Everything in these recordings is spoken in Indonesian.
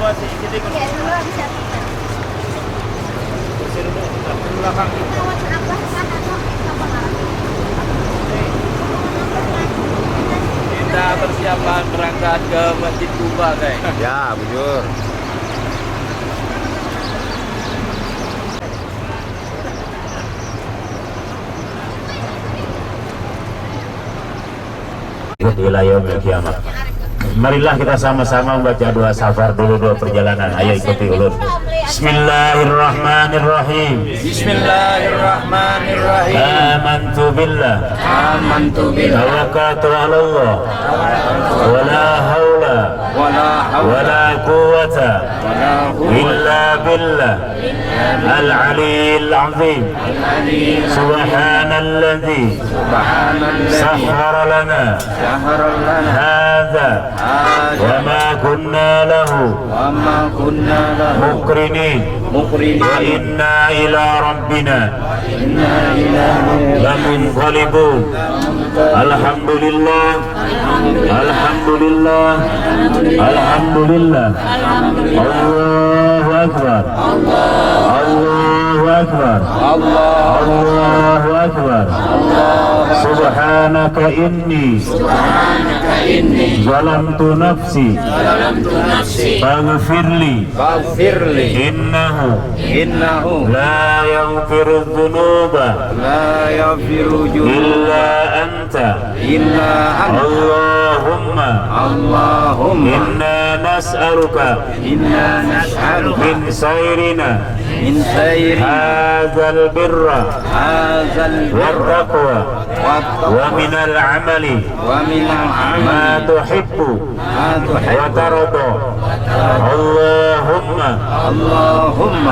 Dua sini ikut. Iya, dua bisa kita. Kursi dulu. Belakang. Lewat apa? Sana kok sama arah. Kita persiapan berangkat ke Masjid Kuba, guys. Ya, bujur. Ila yaumil qiyamah. Marilah kita sama-sama membaca doa safar dulu, doa perjalanan. Ayo ikuti ulun. Bismillahirrahmanirrahim. Bismillahirrahmanirrahim. Amantu billah. Amantu billah. Tawakkaltu 'ala Allah. Wala haula Wala hawla wala quwwata wala quwwata illa billah al-'aliyyil 'azim. Subhanalladzi subhanalladzi sahhara lana sahara lana hadza wa ma kunna lahu wa ma kunna lahu muqrinin wa muqrinin inna ila rabbina inna ilahi lamunqalibun. Alhamdulillah, alhamdulillah, alhamdulillah. Allahu akbar, Allahu akbar, Allahu akbar. Subhanaka inni zalamtu nafsi faghfirli faghfirli innahu la yaghfiru dhunuba la yaghfiru illa anta. illa anta. Allahumma inna nas'aluka inna nas'aluka min sayrina min sayri hadzal birra hadzal wat taqwa wa wa minal amali min al-amal ma tuhibbu ma wa tuhibbu. tarda. Allahumma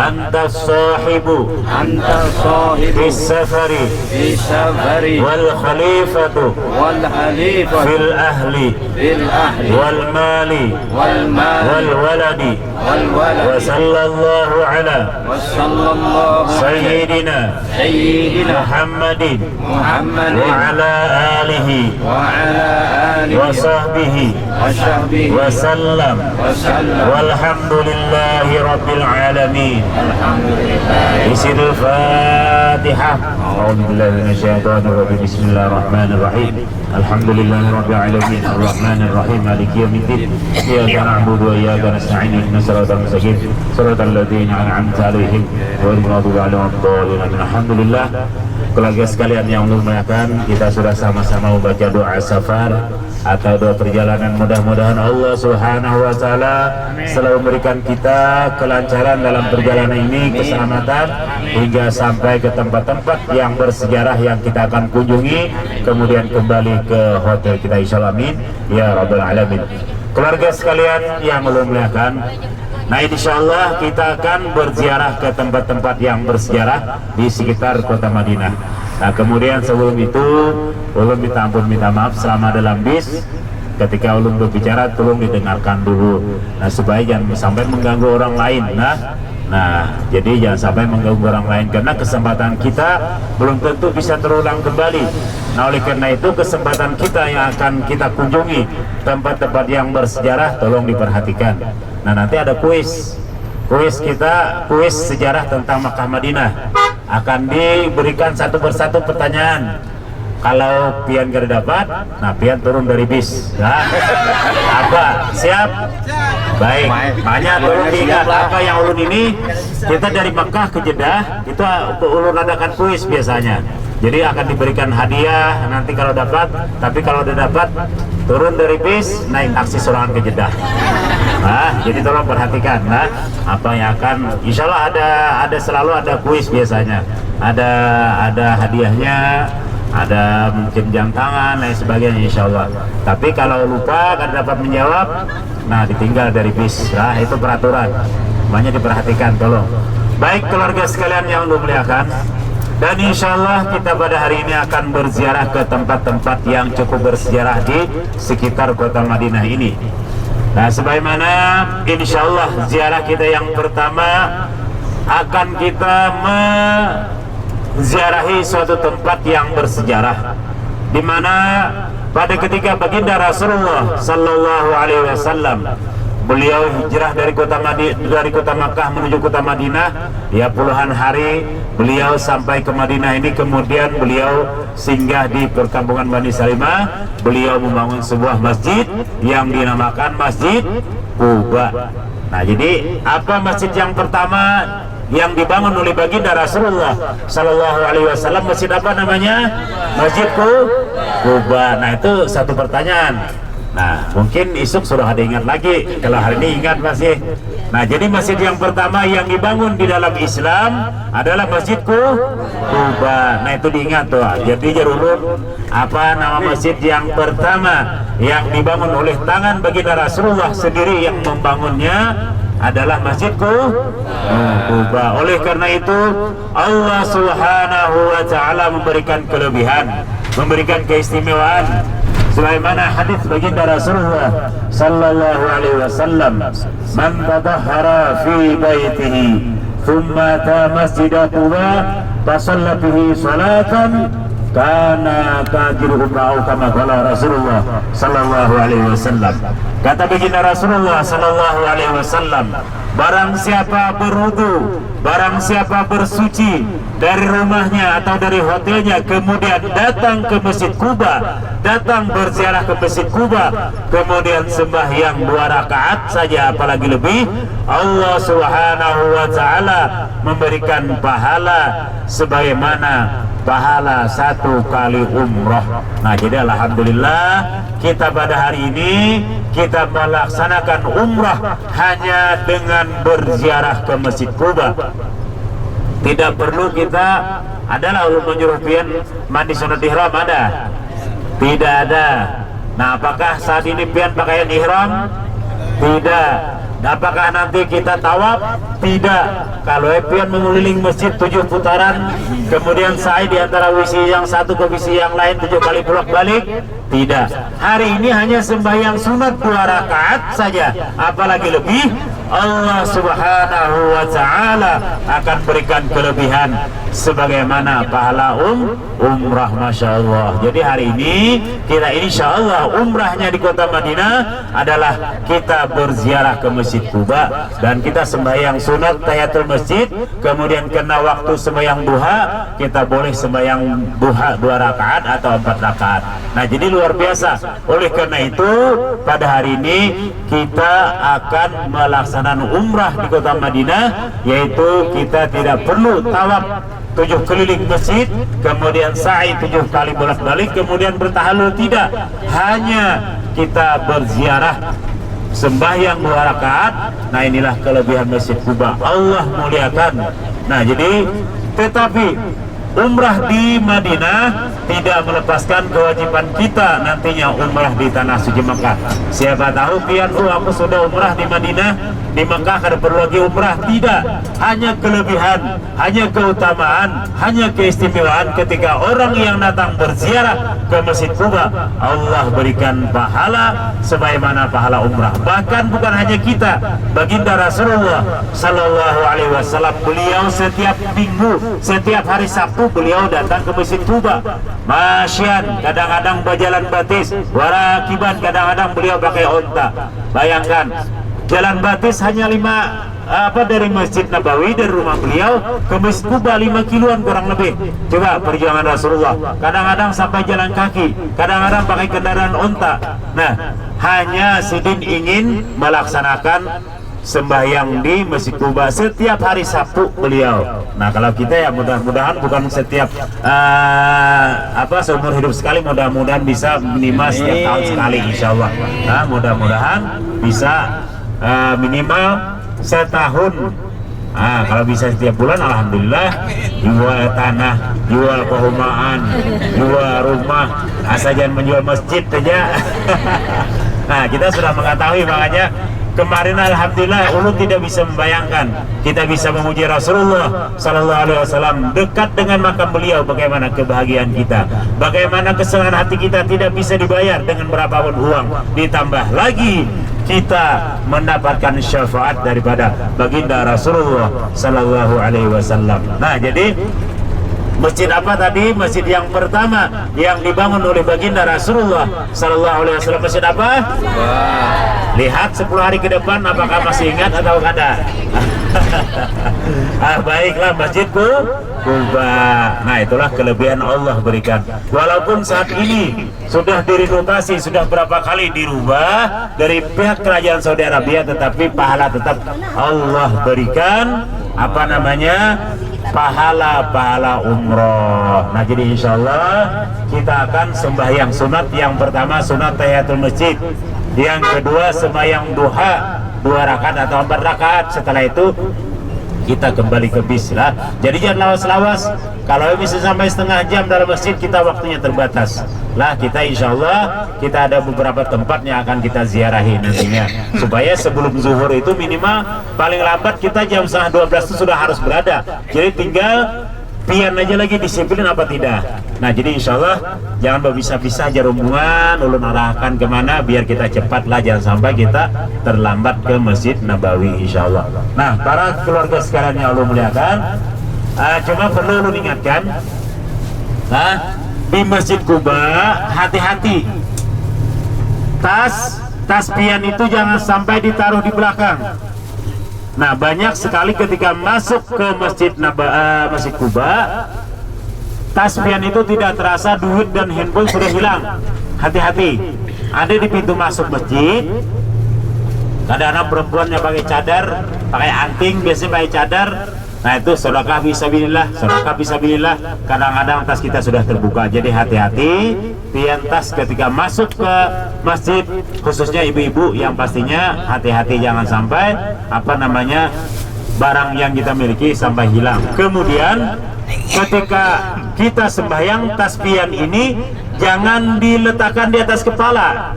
anta sahibu anta sahibu bis safari fi safari wal khalifatu wal halifatu fil ahli fil ahli wal mali wal mal wal waladi. wal walad. Wa sallallahu ala Wa sallallahu sayyidina sayyidina Muhammadin Muhammadin wa ala alihi wa ala alihi wa sahbihi wa sahbihi wa sallam. wa sallam. Walhamdulillahi rabbil alamin. Alhamdulillah. Isi al-Fatihah. A'udzu billahi minasyaitonir rajim. Bismillahirrahmanirrahim. Alhamdulillahi rabbil alamin. Arrahmanir rahim. Maliki yaumiddin. Iyyaka na'budu wa iyyaka nasta'in. Ihdinas siratal mustaqim. Siratal ladzina an'amta 'alaihim ghairil maghdubi 'alaihim waladdallin. Alhamdulillah. Keluarga sekalian yang muliakan, kita sudah sama-sama membaca doa safar atau doa perjalanan. Mudah-mudahan Allah Subhanahu wa taala selalu memberikan kita kelancaran dalam perjalanan ini, keselamatan hingga sampai ke tempat-tempat yang bersejarah yang kita akan kunjungi, kemudian kembali ke hotel kita insyaallah, amin ya rabbal alamin. Keluarga sekalian yang muliakan, nah insyaallah kita akan berziarah ke tempat-tempat yang bersejarah di sekitar kota Madinah. Nah kemudian sebelum itu ulun minta maaf selama dalam bis. Ketika ulun berbicara tolong didengarkan dulu. Nah supaya jangan sampai mengganggu orang lain. Nah jadi jangan sampai mengganggu orang lain karena kesempatan kita belum tentu bisa terulang kembali. Nah oleh karena itu kesempatan kita yang akan kita kunjungi tempat-tempat yang bersejarah tolong diperhatikan. Nah nanti ada kuis kita, kuis sejarah tentang Makkah Madinah. Akan diberikan satu persatu pertanyaan. Kalau pian gak dapat, nah pian turun dari bis. Nah, apa? Siap? Baik. Makanya tolong diingat apa yang ulun ini. Kita dari Makkah ke Jeddah itu ulun adakan kuis biasanya. Jadi akan diberikan hadiah nanti kalau dapat. Tapi kalau udah dapat, turun dari bis, naik taksi sorangan ke Jeddah. Nah, jadi tolong perhatikan. Nah, apa yang akan, insya Allah ada selalu ada kuis biasanya. Ada hadiahnya, ada mungkin jam tangan lain sebagainya insya Allah. Tapi kalau lupa kada dapat menjawab, nah ditinggal dari bis. Nah itu peraturan, banyak diperhatikan tolong. Baik keluarga sekalian yang dimuliakan, dan insya Allah kita pada hari ini akan berziarah ke tempat-tempat yang cukup bersejarah di sekitar kota Madinah ini. Nah sebagaimana insya Allah ziarah kita yang pertama akan kita menziarahi suatu tempat yang bersejarah, di mana pada ketika baginda Rasulullah Sallallahu Alaihi Wasallam beliau hijrah dari kota Makkah menuju kota Madinah, ya puluhan hari beliau sampai ke Madinah ini, kemudian beliau singgah di perkampungan Bani Salimah. Beliau membangun sebuah masjid yang dinamakan Masjid Quba. Nah, jadi apa masjid yang pertama yang dibangun oleh baginda Rasulullah Sallallahu Alaihi Wasallam? Masjid apa namanya? Masjid Quba. Nah, itu satu pertanyaan. Nah, mungkin isuk sudah ada ingat lagi. Kalau hari ini ingat masih. Nah, jadi masjid yang pertama yang dibangun di dalam Islam adalah Masjid Quba. Nah, itu diingat tuh. Jadi jarulun apa nama masjid yang pertama yang dibangun oleh tangan baginda Rasulullah sendiri, yang membangunnya adalah Masjid Quba. Oleh karena itu Allah Subhanahu wa taala memberikan kelebihan, memberikan keistimewaan, sebagaimana hadis baginda Rasulullah sallallahu alaihi wasallam, "Man tadahhara fi baitihi thumma ta Masjid Quba fa shalla fihi salatan kana kajiruhu ma'au kama qala Rasulullah sallallahu alaihi wasallam." Kata baginda Rasulullah sallallahu alaihi wasallam, barang siapa berwudu, barang siapa bersuci dari rumahnya atau dari hotelnya, kemudian datang ke Masjid Quba, datang berziarah ke Masjid Quba, kemudian sembahyang 2 rakaat saja, apalagi lebih, Allah Subhanahu wa taala memberikan pahala sebagaimana pahala 1 kali umrah. Nah, jadi alhamdulillah kita pada hari ini kita melaksanakan umrah hanya dengan berziarah ke Masjid Quba. Tidak perlu kita adalah menyuruh pian mandi sunat ihram, ada? Tidak ada. Nah, apakah saat ini pian pakaian ihram? Tidak. Apakah nanti kita tawaf? Tidak. Kalau pian mengeliling masjid 7 putaran, kemudian sa'i di antara wisi yang satu ke wisi yang lain 7 kali bolak-balik? Tidak. Hari ini hanya sembahyang sunat 2 rakaat saja, apalagi lebih, Allah Subhanahu wa taala akan berikan kelebihan sebagaimana pahala umrah, Masya Allah. Jadi hari ini kita insya Allah umrahnya di kota Madinah adalah kita berziarah ke Masjid Quba dan kita sembahyang sunat tahiyatul masjid, kemudian kena waktu sembahyang duha, kita boleh sembahyang duha 2 rakaat atau 4 rakaat. Nah, jadi luar biasa. Oleh karena itu pada hari ini kita akan melaksanakan umrah di kota Madinah, yaitu kita tidak perlu tawaf 7 keliling masjid, kemudian sa'i 7 kali bolak-balik, kemudian bertahalul, tidak. Hanya kita berziarah, sembahyang 2 rakaat. Nah, inilah kelebihan Masjid Quba, Allah muliakan. Nah, jadi tetapi umrah di Madinah tidak melepaskan kewajiban kita nantinya umrah di tanah suci Mekah. Siapa tahu pian, aku sudah umrah di Madinah, di Mekah kada perlu lagi umrah. Tidak, hanya kelebihan, hanya keutamaan, hanya keistimewaan ketika orang yang datang berziarah ke Masjid Quba, Allah berikan pahala sebagaimana pahala umrah. Bahkan bukan hanya kita, baginda Rasulullah sallallahu alaihi wasallam, beliau setiap minggu, setiap hari Sabtu beliau datang ke Masjid Quba. Masyan, kadang-kadang berjalan batis, warakiban, kadang-kadang beliau pakai onta. Bayangkan, jalan batis hanya 5 dari Masjid Nabawi, dari rumah beliau ke Masjid Quba 5 kiloan kurang lebih. Coba perjuangan Rasulullah. Kadang-kadang sampai jalan kaki, kadang-kadang pakai kendaraan onta. Nah, hanya Sidin ingin melaksanakan sembahyang di Masjid Quba setiap hari Sabtu beliau. Nah, kalau kita ya mudah-mudahan bukan setiap seumur hidup sekali, mudah-mudahan bisa minimal setiap tahun sekali insyaallah. Nah, mudah-mudahan bisa minimal setahun. Kalau bisa setiap bulan alhamdulillah. Jual tanah, jual perumahan, jual rumah, asal jangan menjual masjid saja. Nah, kita sudah mengetahui, makanya kemarin alhamdulillah ulun tidak bisa membayangkan kita bisa memuji Rasulullah sallallahu alaihi wasallam dekat dengan makam beliau. Bagaimana kebahagiaan kita, bagaimana kesenangan hati kita tidak bisa dibayar dengan berapapun uang. Ditambah lagi kita mendapatkan syafaat daripada baginda Rasulullah sallallahu alaihi wasallam. Nah, jadi masjid apa tadi? Masjid yang pertama yang dibangun oleh baginda Rasulullah sallallahu alaihi wasallam, masjid apa? Lihat 10 hari ke depan apakah masih ingat atau kada. Baiklah, Masjid Kuba. Nah, itulah kelebihan Allah berikan. Walaupun saat ini sudah direnovasi, sudah berapa kali dirubah dari pihak kerajaan Saudi Arabia, tetapi pahala tetap Allah berikan. Apa namanya? Pahala umroh. Nah, jadi insya Allah kita akan sembahyang sunat. Yang pertama sunat tahiyatul masjid, yang kedua sembahyang duha 2 rakaat atau 4 rakaat. Setelah itu kita kembali ke bis lah. Jadi jangan lawas-lawas. Kalau bisa sampai setengah jam dalam masjid, kita waktunya terbatas lah. Kita insya Allah kita ada beberapa tempat yang akan kita ziarahi nantinya, supaya sebelum zuhur itu minimal paling lambat kita jam setengah 12 itu sudah harus berada. Jadi tinggal pian aja lagi disiplin apa tidak. Nah, jadi insya Allah jangan berpisah-pisah aja rombongan, ulun arahkan kemana biar kita cepat lah, jangan sampai kita terlambat ke Masjid Nabawi insya Allah. Nah, para keluarga sekalian yang Allah muliakan, cuma perlu ulun ingatkan, di Masjid Kuba hati-hati, tas pian itu jangan sampai ditaruh di belakang. Nah, banyak sekali ketika masuk ke Masjid Kuba, tas pian itu tidak terasa duit dan handphone sudah hilang. Hati-hati, ada di pintu masuk masjid. Kadang-kadang perempuannya pakai cadar, pakai anting, biasanya pakai cadar. Nah, itu sedekah fisabilillah. Kadang-kadang tas kita sudah terbuka. Jadi hati-hati, pian tas ketika masuk ke masjid, khususnya ibu-ibu yang pastinya hati-hati jangan sampai barang yang kita miliki sampai hilang. Kemudian ketika kita sembahyang, tas pian ini jangan diletakkan di atas kepala,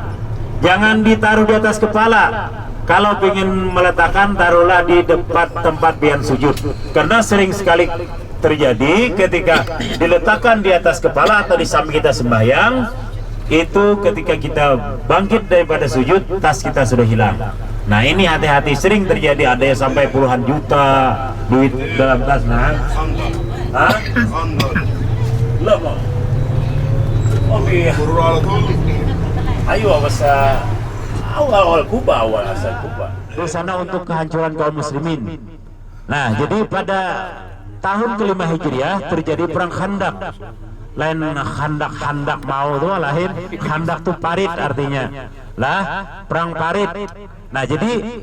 jangan ditaruh di atas kepala. Kalau ingin meletakkan, taruhlah di depan tempat pian sujud, karena sering sekali terjadi ketika diletakkan di atas kepala atau di samping kita sembahyang, itu ketika kita bangkit daripada sujud, tas kita sudah hilang. Nah, ini hati-hati, sering terjadi, ada yang sampai puluhan juta duit dalam tas. Nah, ayo awal Kuba, asal Kuba. Bersana untuk kehancuran kaum muslimin. Nah, jadi pada tahun ke-5 Hijriah terjadi perang Khandak. Lain Khandak mau tuh lahir, Khandak tuh parit artinya. Lah, perang parit. Nah, jadi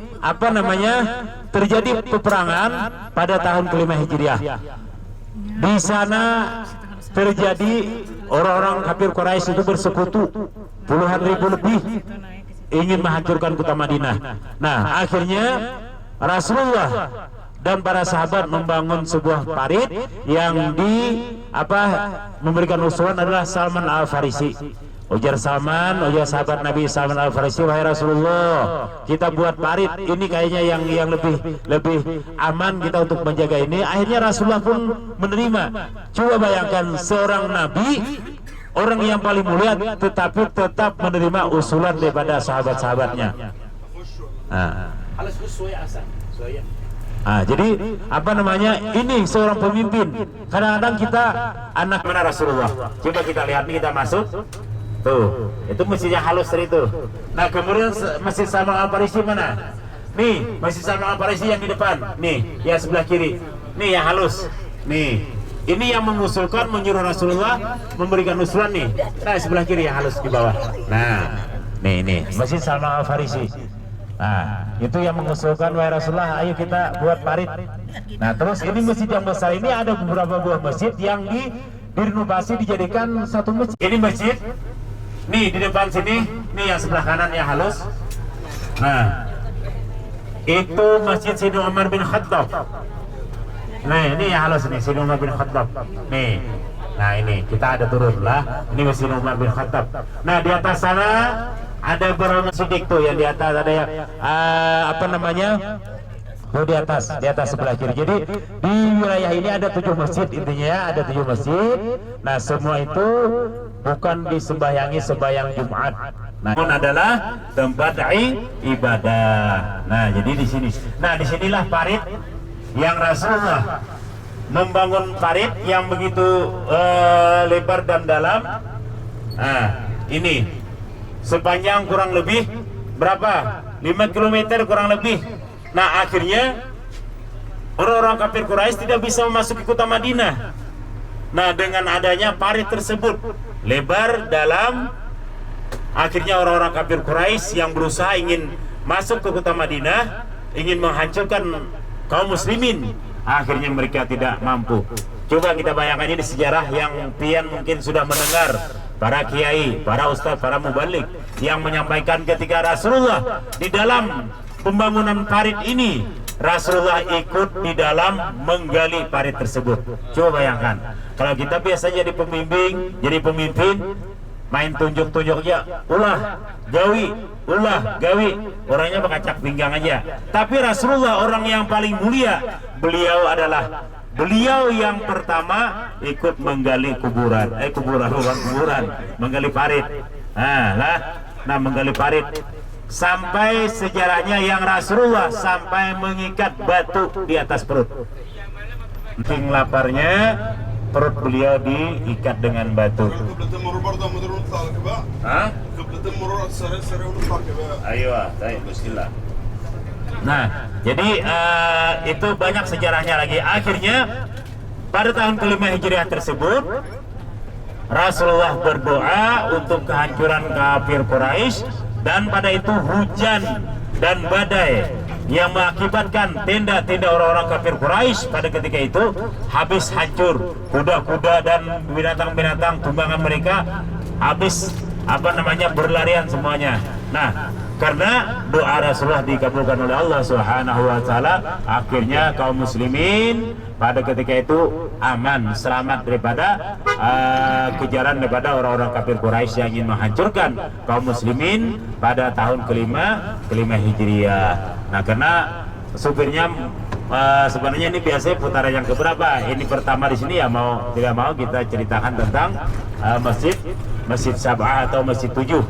terjadi peperangan pada tahun ke-5 Hijriah. Di sana terjadi orang-orang kafir Quraisy itu bersekutu, puluhan ribu lebih, ingin menghancurkan kota Madinah. Nah, akhirnya Rasulullah dan para sahabat membangun sebuah parit yang memberikan usulan adalah Salman Al-Farisi. Ujar sahabat Nabi Salman Al-Farisi, wahai Rasulullah, kita buat parit ini kayaknya yang lebih aman kita untuk menjaga ini. Akhirnya Rasulullah pun menerima. Coba bayangkan seorang Nabi, orang yang paling mulia, tetapi tetap menerima usulan daripada sahabat-sahabatnya. Jadi ini seorang pemimpin. Kadang-kadang kita anak mana Rasulullah. Coba kita lihat nih, kita masuk. Tuh, itu masjidnya halus itu. Nah, kemudian Masjid Salman Al-Farisi mana? Nih, Masjid Salman Al-Farisi yang di depan. Nih, yang sebelah kiri. Nih yang halus. Nih, ini yang mengusulkan, menyuruh Rasulullah memberikan usulan nih. Nah, sebelah kiri yang halus di bawah. Nah, nih Masjid Salman Al-Farisi. Nah, itu yang mengusulkan, wahai Rasulullah, ayo kita buat parit. Nah, terus ini masjid yang besar ini ada beberapa buah masjid yang direnovasi dijadikan satu masjid. Ini masjid, nih di depan sini, nih yang sebelah kanan yang halus. Nah, itu Masjid Sayyidina Umar bin Khattab. Nah, ini yang halus nih, Sayyidina Umar bin Khattab. Nih, nah ini kita ada turun lah. Ini Masjid Umar bin Khattab. Nah, di atas sana ada beberapa masjid tuh, yang di atas ada yang Oh, di atas sebelah kiri. Jadi di wilayah ini ada 7 masjid, intinya ya, ada 7 masjid. Nah, semua itu bukan disembahyangi sembahyang Jumat. Nah, namun adalah tempat ibadah. Nah, jadi di sini. Nah, disinilah parit yang Rasulullah membangun parit yang begitu lebar dan dalam. Nah, ini sepanjang kurang lebih berapa? 5 kilometer kurang lebih. Nah akhirnya orang-orang kafir Quraisy tidak bisa memasuki kota Madinah. Nah dengan adanya parit tersebut lebar dalam, akhirnya orang-orang kafir Quraisy yang berusaha ingin masuk ke kota Madinah, ingin menghancurkan kaum muslimin, akhirnya mereka tidak mampu. Coba kita bayangkan ini sejarah yang pian mungkin sudah mendengar para kiai, para ustaz, para mubalik yang menyampaikan ketika Rasulullah di dalam pembangunan parit ini, Rasulullah ikut di dalam menggali parit tersebut. Coba bayangkan, kalau kita biasa jadi pembimbing, jadi pemimpin, main tunjuk-tunjuknya, ulah, gawi, ulah, gawi, orangnya mengacak pinggang aja. Tapi Rasulullah orang yang paling mulia, beliau yang pertama ikut menggali kuburan, menggali parit. Nah menggali parit. Sampai sejarahnya yang Rasulullah sampai mengikat batu di atas perut. Saking laparnya, perut beliau diikat dengan batu. Ayo, bismillah. Nah, jadi itu banyak sejarahnya lagi. Akhirnya pada tahun kelima Hijriah tersebut, Rasulullah berdoa untuk kehancuran kafir Quraisy, dan pada itu hujan dan badai yang mengakibatkan tenda-tenda orang-orang kafir Quraisy pada ketika itu habis hancur. Kuda-kuda dan binatang-binatang tumbangan mereka habis berlarian semuanya. Nah, karena doa Rasulullah dikabulkan oleh Allah Subhanahu wa taala, akhirnya kaum muslimin pada ketika itu aman, selamat daripada kejaran daripada orang-orang kafir Quraisy yang ingin menghancurkan kaum muslimin pada tahun kelima Hijriah. Nah, karena supirnya sebenarnya ini biasanya putaran yang keberapa? Ini pertama di sini ya, mau tidak mau kita ceritakan tentang Masjid Sab'ah atau Masjid 7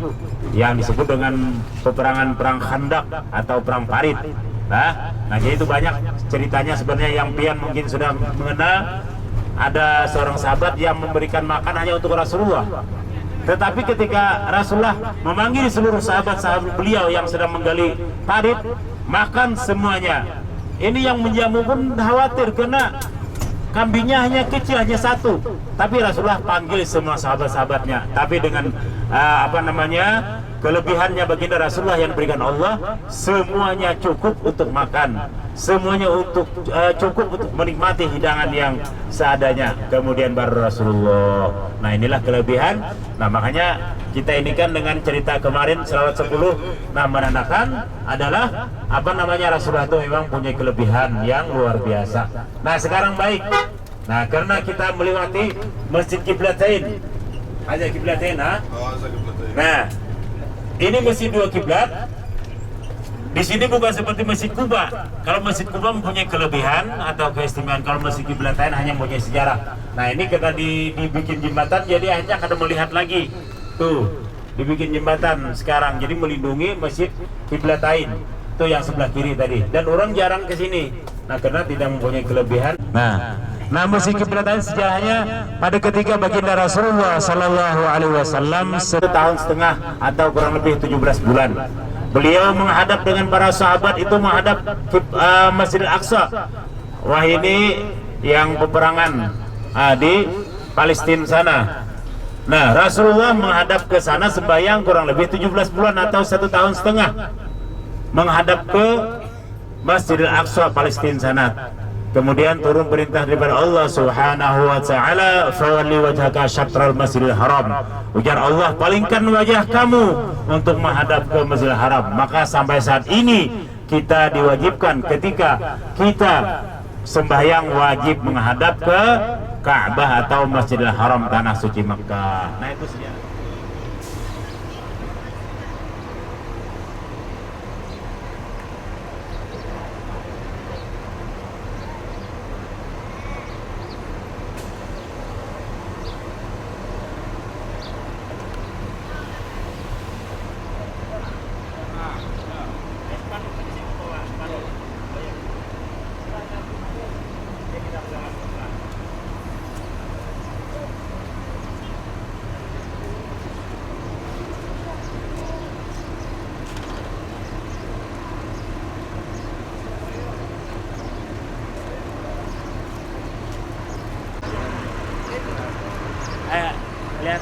yang disebut dengan peperangan perang Khandaq atau perang Parit. Nah jadi itu banyak ceritanya sebenarnya yang pian mungkin sudah mengenal. Ada seorang sahabat yang memberikan makan hanya untuk Rasulullah. Tetapi ketika Rasulullah memanggil seluruh sahabat-sahabat beliau yang sedang menggali parit, makan semuanya. Ini yang menjamu pun khawatir karena kambingnya hanya kecil, hanya satu. Tapi Rasulullah panggil semua sahabat-sahabatnya. Tapi dengan kelebihannya baginda Rasulullah yang diberikan Allah, semuanya cukup untuk makan, semuanya cukup untuk menikmati hidangan yang seadanya. Kemudian baru Rasulullah. Nah inilah kelebihan. Nah makanya kita ini kan dengan cerita kemarin selawat 10, nah menandakan adalah Rasulullah itu memang punya kelebihan yang luar biasa. Nah sekarang baik. Nah karena kita melewati Masjid Qiblatain, aja Qiblatain, nah ini masjid dua kiblat. Di sini bukan seperti Masjid Kuba. Kalau Masjid Kuba mempunyai kelebihan atau keistimewaan, kalau Masjid Qiblatain hanya mempunyai sejarah. Nah ini karena dibikin jembatan, jadi akhirnya kada melihat lagi. Tuh, dibikin jembatan sekarang, jadi melindungi Masjid Qiblatain. Itu yang sebelah kiri tadi. Dan orang jarang ke sini. Nah karena tidak mempunyai kelebihan. Nah Masjid Qiblatain sejarahnya pada ketika baginda Rasulullah Sallallahu Alaihi Wasallam 1,5 tahun atau kurang lebih 17 bulan, beliau menghadap dengan para sahabat itu menghadap Masjidil Aqsa. Wah ini yang peperangan di Palestina sana. Nah Rasulullah menghadap ke sana sembahyang kurang lebih 17 bulan atau 1,5 tahun menghadap ke Masjidil Aqsa Palestina sana. Kemudian turun perintah daripada Allah Subhanahu wa taala, "Fawalli wajhaka syatral Masjidil Haram." Ujar Allah, palingkan wajah kamu untuk menghadap ke Masjidil Haram. Maka sampai saat ini kita diwajibkan ketika kita sembahyang wajib menghadap ke Ka'bah atau Masjidil Haram, tanah suci Makkah. Nah itu saja.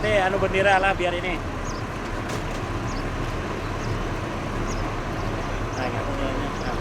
Nih, anu bendera lah biar ini. Nah, nggak benderanya. Nah.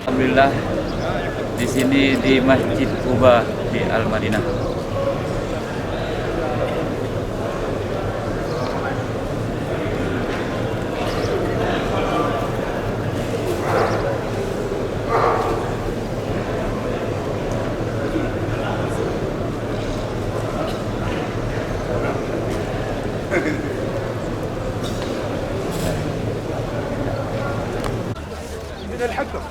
Alhamdulillah di sini di Masjid Quba di Al-Madinah. من الحكم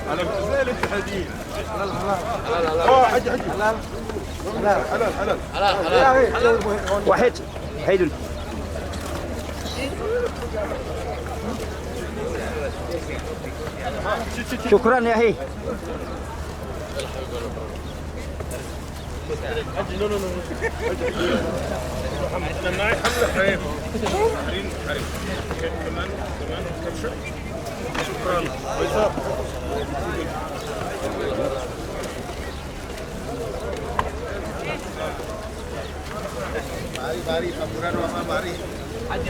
على زي الاتحاديين حلال حلال حلال حلال حلال واحد حيدل. شكرا يا أخي. معي حمله حريم كمان كبشه شكرا mari taburan sama mari haji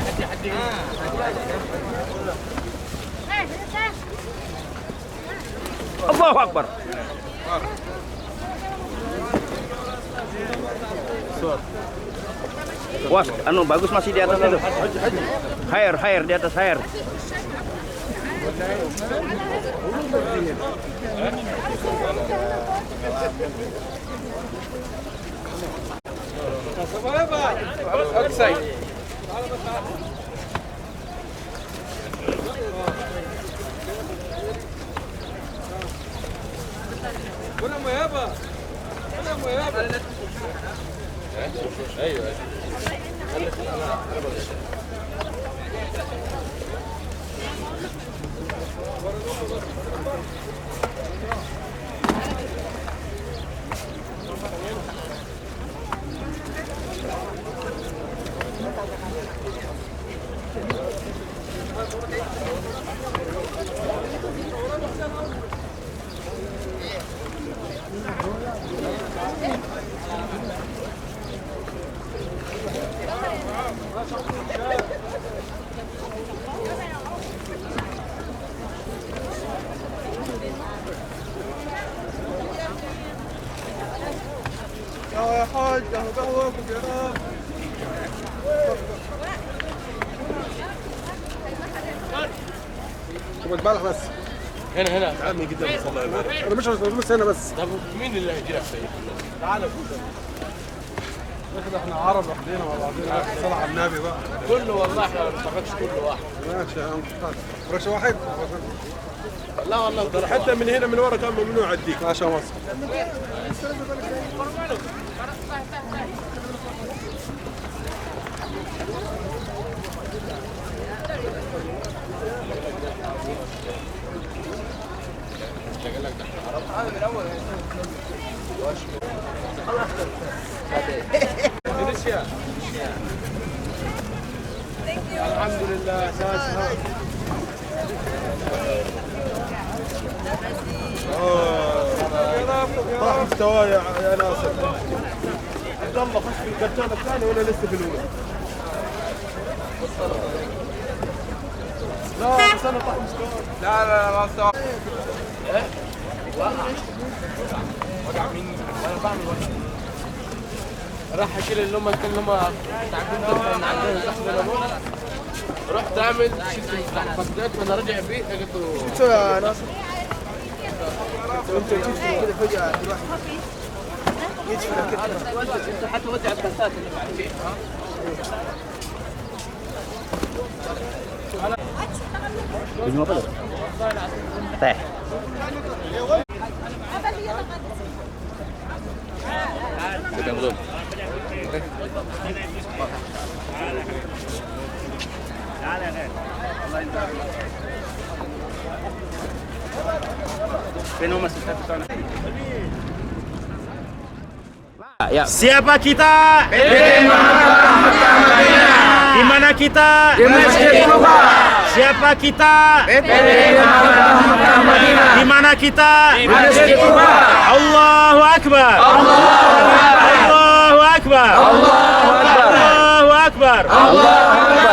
Allahu Akbar. Wah, anu bagus masih di atas itu. Hair di atas hair. يا حاج قهوه وكبيره خد بالك بس هنا تعال من قدام بس الله يبارك انا مش هنا بس طب مين اللي هيجي لك تعال احنا عرب لوحدينا مع بعضينا، صلح على النبي بقى. كله والله احنا ما بنتفرجش كل واحد. ماشي يا عم، فرش واحد. لا والله ترى حتى من هنا من ورا كان ممنوع اديك. ماشي يا مصر. الحمد لله. طاح مستواه يا ناصر. عبد الله خش في الكرتون الثاني ولا لسه في الاولى؟ لا بس انا طاح مستواه. لا ما استوى. وقع مني وانا بعمل وقع. راح اشيل اللي هم تعبين دول من عندنا تحت الامور. رحت اعمل شلت فقدت وانا راجع بيه لقيته. شو يا ناصر؟ انت جيت كده فجأة الواحد يدفع كده. انت حتى ودع الكاسات اللي بعدين. Teh. Sudah belum? Ya. Siapa kita? Di mana kita? Di Masjid Kuba. Siapa kita? Di mana kita? Di Masjid Kuba. Allahu Akbar. Allahu Akbar. Allahu Akbar.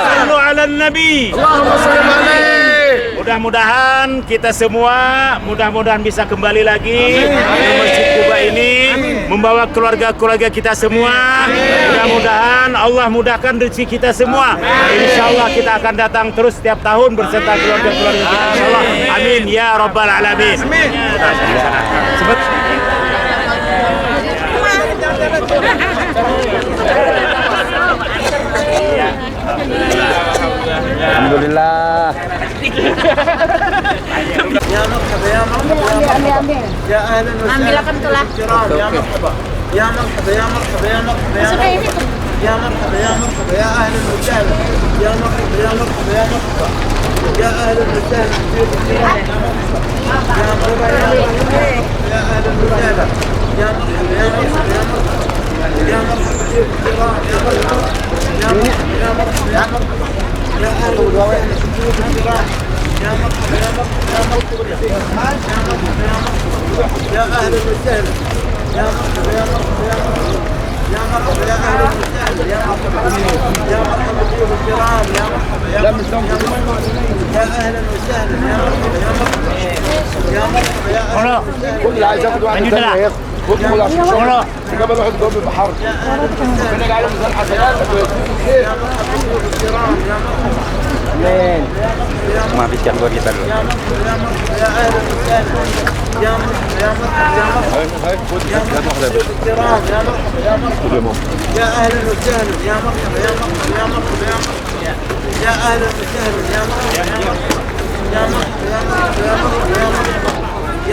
Sallu ala Nabi. Mudah-mudahan kita semua bisa kembali lagi ke Masjid Kuba ini, membawa keluarga-keluarga kita semua. Mudah-mudahan Allah mudahkan rezeki kita semua. Insya Allah kita akan datang terus setiap tahun berserta keluarga-keluarga kita. Insya Allah. Amin ya Rabbal Alamin. Amin. Alhamdulillah. يا مرحبا يا مرحبا يا اهلا وسهلا الكرام يا مرحبا يا مرحبا يا مرحبا يا مرحبا يا مرحبا يا مرحبا يا مرحبا يا اهلا وسهلا يا مرحبا يا مرحبا يا مرحبا يا اهلا وسهلا يا مرحبا يا مرحبا يا اهلا وسهلا يا مرحبا يا مرحبا يا مرحبا يا مرحبا ضيوف الكرام يا مرحبا يا مرحبا يا مرحبا يا مرحبا يا اهلا وسهلا ضيوف الكرام يا مرحبا يا مرحبا يا مرحبا يا مرحبا يا مرحبا يا اهلا وسهلا يا مرحبا يا مرحبا يا مرحبا يا مرحبا يا اهلا وسهلا يا مرحبا يا مرحبا ضيوف الكرام يا مرحبا يا مرحبا يا اهلا وسهلا يا مرحبا يا مرحبا يا مرحبا يا اهلا وسهلا كل اللي عايز ياخد واحد تاني هياخد. خد عشان شغل. جبل واحد جنب البحر. يا اهلا وسهلا انا قاعد مزال حسنات. يا مرحبا ضيوف الكرام يا مرحبا ما فيش gangguan kita dulu. يا مرحبا يا مرحبا يا اهلا وسهلا يا مرحبا يا مرحبا يا مرحبا يا مرحبا ضيوف الكرام يا مرحبا يا مرحبا يا اهلا وسهلا يا مرحبا يا مرحبا يا مرحبا يا مرحبا يا اهلا وسهلا يا مرحبا يا مرحبا يا مرحبا يا مرحبا يا مرحبا يا مرحبا يا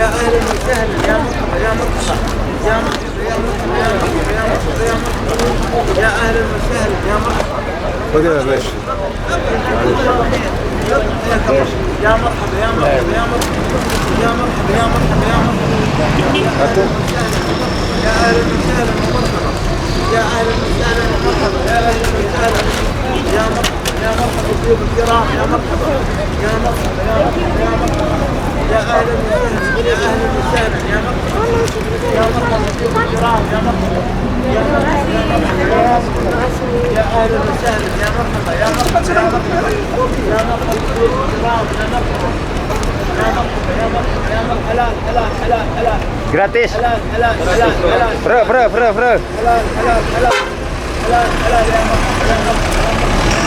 اهلا وسهلا يا مرحبا يا مرحبا يا مرحبا يا مرحبا يا مرحبا يا مرحبا يا مرحبا يا اهلا وسهلا يا مرحبا خد يا باشا. يا مرحبا يا مرحبا يا مرحبا يا مرحبا يا مرحبا يا مرحبا يا اهلا وسهلا ومرحبا يا اهلا وسهلا ومرحبا يا اهلا وسهلا يا مرحبا يا مرحبا ضيوف الكرام يا مرحبا يا مرحبا يا مرحبا يا مرحبا يا اهلا وسهلا يا اهلا وسهلا يا مرحبا يا مرحبا ضيوف الكرام يا مرحبا يا مرحبا يا مرحبا يا اهلا وسهلا يا مرحبا يا مرحبا يا مرحبا يا مرحبا ضيوف الكرام يا مرحبا يا مرحبا يا مرحبا يا مرحبا حلال حلال حلال حلال Gratis. حلال حلال حلال حلال Free. حلال حلال حلال حلال حلال حلال يا مرحبا يا مرحبا